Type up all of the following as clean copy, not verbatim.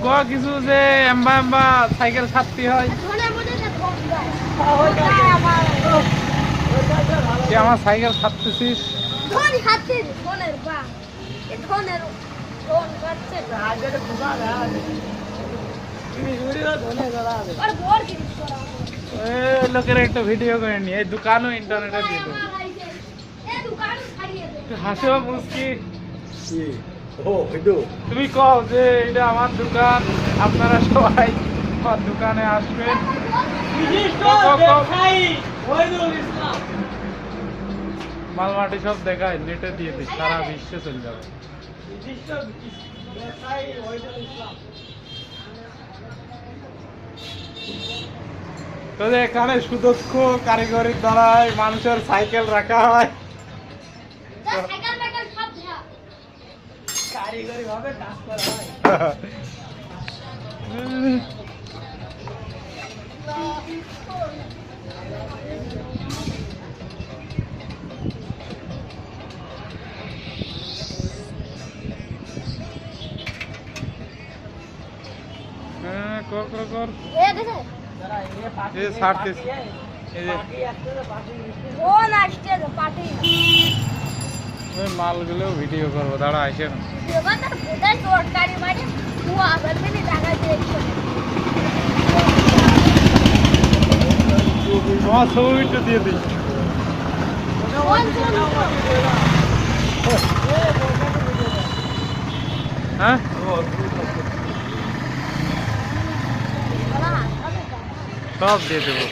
ক কিছু যে এম্বা এম্বা সাইকেল ছাড়তে হয় তুই আমার সাইকেল ছাড়তেছিস লোকের একটা ভিডিও করে নি এই দোকানও ইন্টারনেটে দিয়ে দেবো হাসিও মুসকি তুমি কও যে এটা আমার দোকান আপনারা সবাই আমার দোকানে আসবেন মালমাটি সব দেখায় নেটে দিয়ে দিই সারা বিশ্বে চলে যাবে তো এখানে সুদক্ষ কারিগরির দ্বারাই মানুষের সাইকেল রাখা হয় কারিগরি ভাবে কাজ করা হয় কর কর কর মালগুলো ভিডিও করবো দাঁড়া আসে না তোমার ছবিটা দিয়ে দিই হ্যাঁ সব দিয়ে দেবো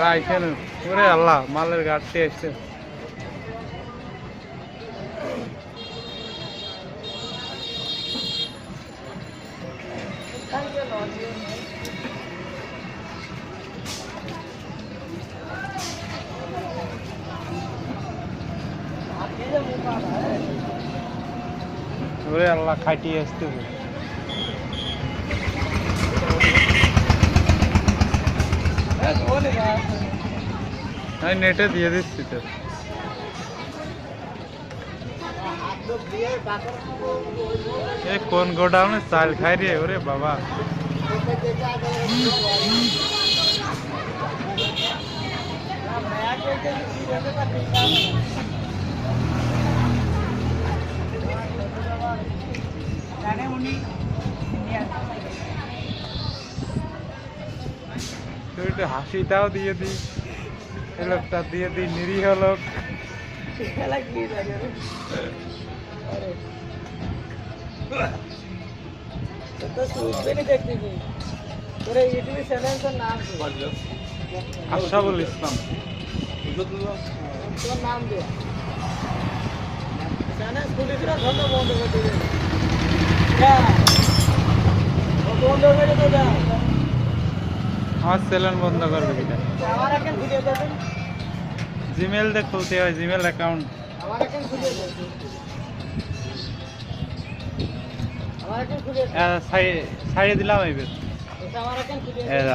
আইসেন ওরে আল্লাহ মালের গাড়তে আসছে ওরে আল্লাহ খাটিয়ে আসতে আমি নেটে দিয়ে দিচ্ছি তো কোন গোডাউনে চাল খাই রে ওরে বাবা তুই একটু হাসিটাও দিয়ে দিই এই লোকটা দিয়ে দিই নিরীহ লোক আশরাফুল ইসলাম নাম দিয়ে আমার চ্যানেল বন্ধ করবে কিনা জিমেল দিয়ে খুলতে হয় জিমেল অ্যাকাউন্ট ছাড়িয়ে দিলাম এইবার